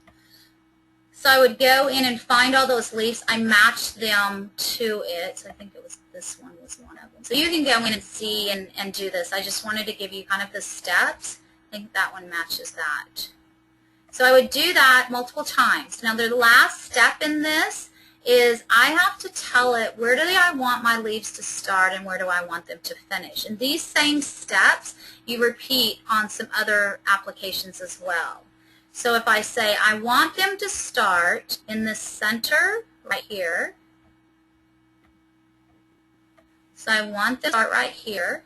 So I would go in and find all those leaves. I matched them to it. So I think it was this one was one of them. So you can go in and see and do this. I just wanted to give you kind of the steps. I think that one matches that. So I would do that multiple times. Now the last step in this is I have to tell it where do I want my leaves to start and where do I want them to finish. And these same steps you repeat on some other applications as well. So if I say I want them to start in the center right here. So I want them to start right here.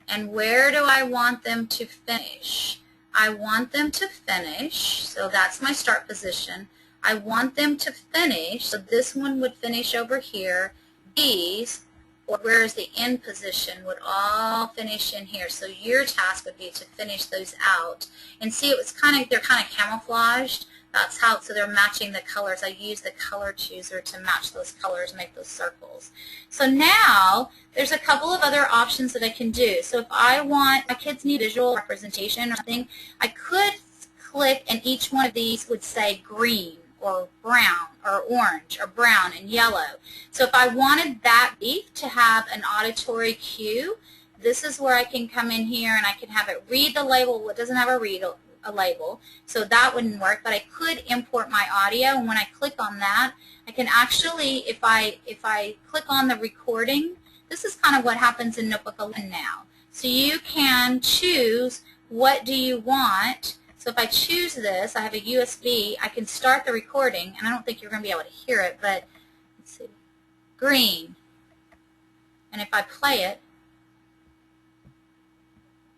And where do I want them to finish? I want them to finish, so that's my start position. I want them to finish, so this one would finish over here. These, or where's the end position, would all finish in here. So your task would be to finish those out. And see, they're kind of camouflaged. That's how, so they're matching the colors. I use the color chooser to match those colors, make those circles. So now, there's a couple of other options that I can do. So if I want, my kids need visual representation or something, I could click and each one of these would say green or brown or orange or brown and yellow. So if I wanted that leaf to have an auditory cue, this is where I can come in here and I can have it read the label. Well, it doesn't have a label, so that wouldn't work, but I could import my audio, and when I click on that, I can actually, if I click on the recording, this is kind of what happens in Notebook 11 now. So you can choose what do you want. So if I choose this, I have a USB, I can start the recording, and I don't think you're going to be able to hear it, but let's see, green, and if I play it,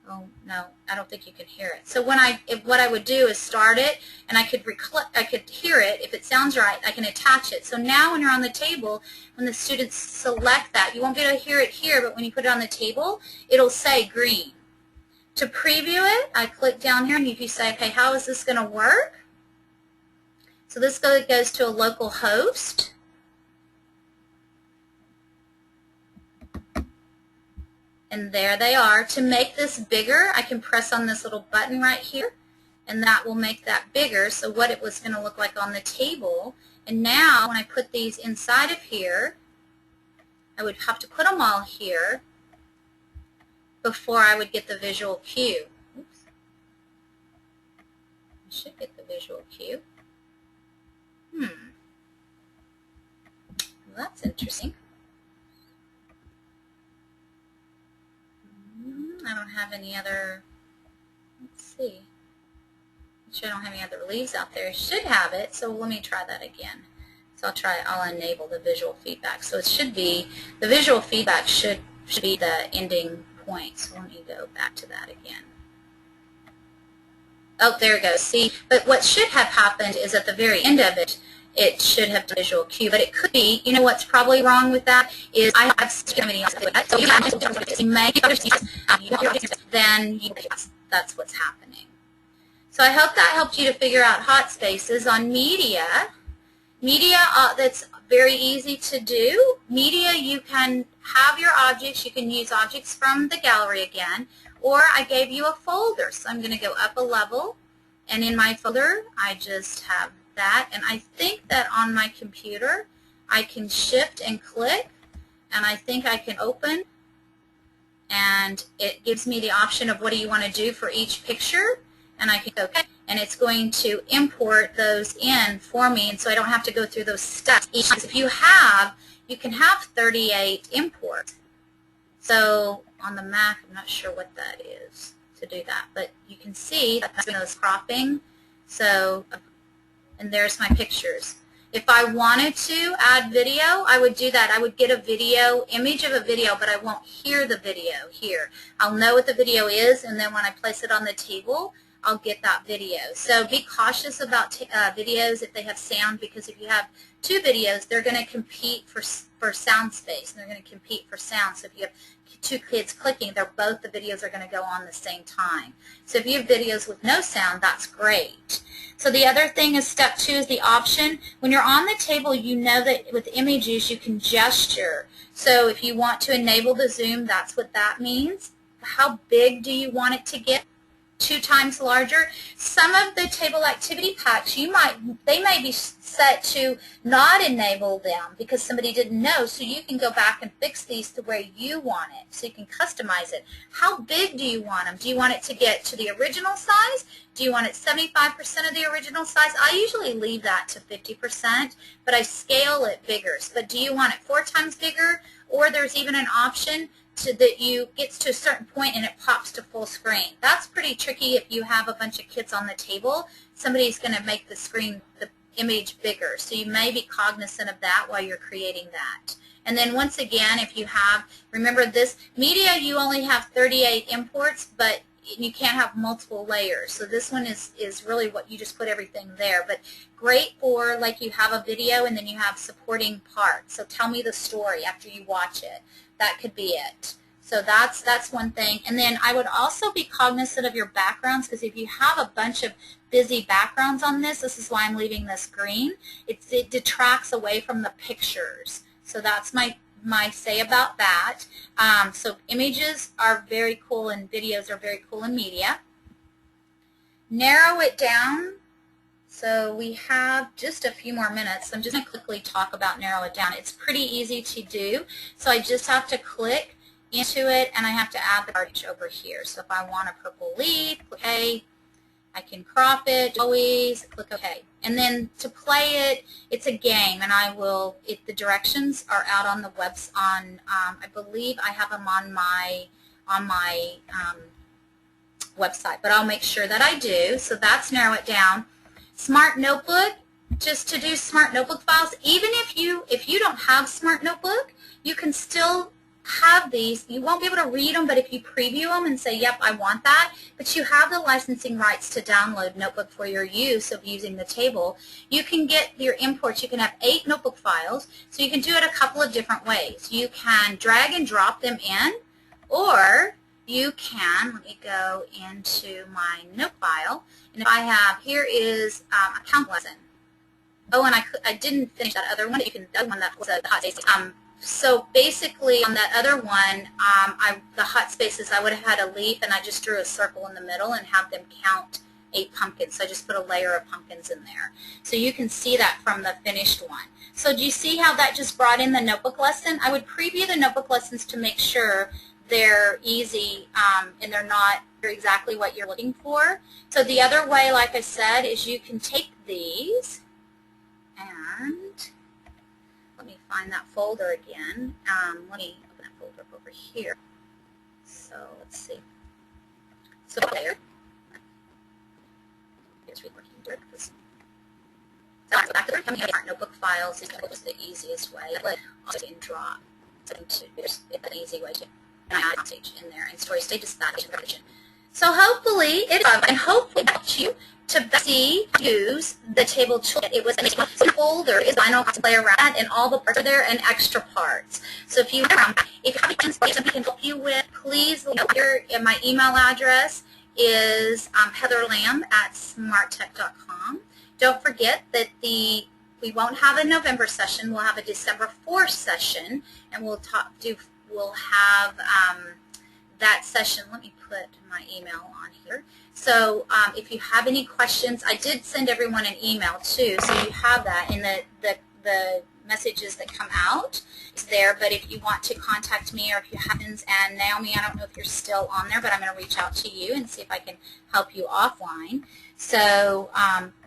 oh no, I don't think you can hear it. So what I would do is start it, and I could hear it. If it sounds right, I can attach it. So now when you're on the table, when the students select that, you won't be able to hear it here, but when you put it on the table, it'll say green. To preview it, I click down here, and if you say, okay, how is this going to work? So this goes to a local host. And there they are. To make this bigger, I can press on this little button right here, and that will make that bigger. So what it was going to look like on the table. And now when I put these inside of here, I would have to put them all here before I would get the visual cue. Oops. I should get the visual cue. Well, that's interesting. I don't have any other, let's see. I'm sure I don't have any other leaves out there. I should have it, so let me try that again. So I'll enable the visual feedback. So it should be, the visual feedback should be the ending point. So let me go back to that again. Oh, there it goes. See, but what should have happened is at the very end of it, it should have the visual cue, but it could be, you know what's probably wrong with that is I have so many else with that. So you may then that's what's happening. So I hope that helped you to figure out hot spaces on media. Media, that's very easy to do. Media, you can have your objects. You can use objects from the gallery again, or I gave you a folder. So I'm going to go up a level, and in my folder, I just have that. And I think that on my computer, I can shift and click, and I think I can open, and it gives me the option of what do you want to do for each picture, and I can go, okay, and it's going to import those in for me, and so I don't have to go through those steps. If you can have 38 imports. So on the Mac, I'm not sure what that is to do that, but you can see that's those cropping. So, and there's my pictures. If I wanted to add video, I would do that. I would get a video, image of a video, but I won't hear the video here. I'll know what the video is, and then when I place it on the table, I'll get that video. So be cautious about videos if they have sound, because if you have two videos, they're going to compete for sound space, and they're going to compete for sound. So if you have two kids clicking, both the videos are going to go on the same time. So if you have videos with no sound, that's great. So the other thing is step 2 is the option. When you're on the table, you know that with images you can gesture. So if you want to enable the zoom, that's what that means. How big do you want it to get? 2 times larger. Some of the table activity packs, they may be set to not enable them because somebody didn't know, so you can go back and fix these to where you want it, so you can customize it. How big do you want them? Do you want it to get to the original size? Do you want it 75% of the original size? I usually leave that to 50%, but I scale it bigger. But do you want it 4 times bigger? Or there's even an option that you gets to a certain point and it pops to full screen. That's pretty tricky if you have a bunch of kids on the table. Somebody's going to make the screen, the image bigger. So you may be cognizant of that while you're creating that. And then once again, if you have, remember this, media you only have 38 imports, but you can't have multiple layers. So this one is really what you just put everything there. But great for like you have a video and then you have supporting parts. So tell me the story after you watch it. That could be it. So that's one thing. And then I would also be cognizant of your backgrounds, because if you have a bunch of busy backgrounds on this is why I'm leaving this green. It detracts away from the pictures. So that's my say about that. So images are very cool and videos are very cool in media. Narrow it down. So we have just a few more minutes. I'm just going to quickly talk about narrow it down. It's pretty easy to do. So I just have to click into it and I have to add the garbage over here. So if I want a purple leaf, click OK. I can crop it, always click OK. And then to play it, it's a game, and the directions are out on the webs I believe I have them on my website, but I'll make sure that I do. So that's narrow it down. Smart Notebook, just to do Smart Notebook files. Even if you don't have Smart Notebook, you can still have these. You won't be able to read them, but if you preview them and say, yep, I want that, but you have the licensing rights to download Notebook for your use of using the table, you can get your imports. You can have 8 Notebook files, so you can do it a couple of different ways. You can drag and drop them in, or you can, let me go into my note file, and if I have, here is a count lesson. Oh, and I didn't finish that other one. You can, that one that was the hot spaces. So basically on that other one, the hot spaces, I would have had a leaf and I just drew a circle in the middle and have them count 8 pumpkins. So I just put a layer of pumpkins in there. So you can see that from the finished one. So do you see how that just brought in the notebook lesson? I would preview the notebook lessons to make sure they're easy and they're exactly what you're looking for. So the other way, like I said, is you can take these and let me find find that folder again. Let me open that folder up over here. So let's see. So there. Here's working because back to coming out notebook files is the easiest way. But also in drop. There's an easy way to add a stage in there, and story stage is that information. So hopefully it and hopefully helps you to see use the table toolkit. It was a folder is I know how to play around, and all the parts are there and extra parts. So if you have any questions we can help you with, please let me know here. My email address is heatherlamb@smarttech.com. Don't forget that we won't have a November session. We'll have a December 4th session, and we'll have that session. Let me put my email on here. So if you have any questions, I did send everyone an email too, so you have that in the messages that come out. It's there, but if you want to contact me, or if you haven't, and Naomi, I don't know if you're still on there, but I'm going to reach out to you and see if I can help you offline. So,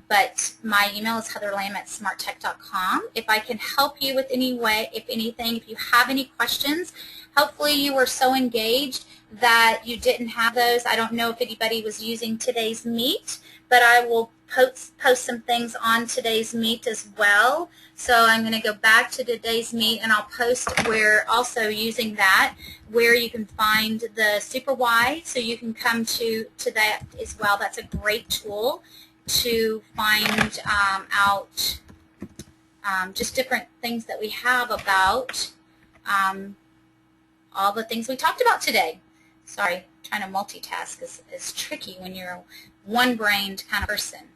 but my email is heatherlamb@smarttech.com. If I can help you with any way, if anything, if you have any questions, hopefully you were so engaged that you didn't have those. I don't know if anybody was using today's Meet, but I will post some things on today's Meet as well. So I'm going to go back to today's Meet, and I'll post where also using that, where you can find the Super Y, so you can come to that as well. That's a great tool to find out just different things that we have about all the things we talked about today. Sorry, trying to multitask is tricky when you're a one-brained kind of person.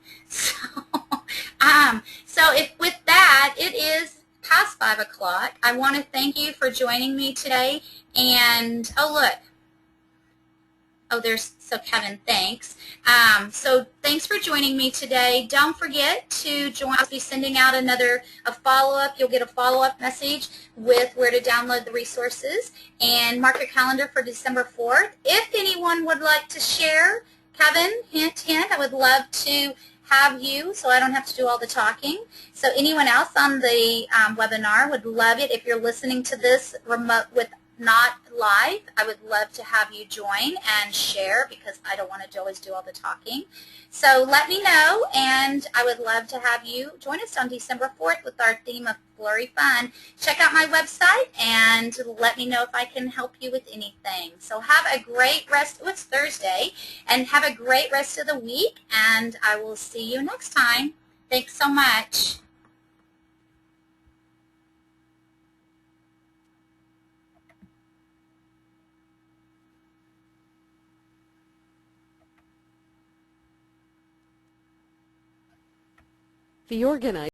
So if with that, it is past 5 o'clock. I want to thank you for joining me today. And, oh, look. Oh, so Kevin, thanks. So thanks for joining me today. Don't forget to join. I'll be sending out a follow-up. You'll get a follow-up message with where to download the resources. And mark your calendar for December 4th. If anyone would like to share, Kevin, hint, hint, I would love to have you so I don't have to do all the talking. So anyone else on the webinar would love it. If you're listening to this remote with not live, I would love to have you join and share, because I don't want to always do all the talking. So let me know, and I would love to have you join us on December 4th with our theme of Flurry Fun. Check out my website and let me know if I can help you with anything. So have a great rest. It's Thursday, and have a great rest of the week, and I will see you next time. Thanks so much. The organizer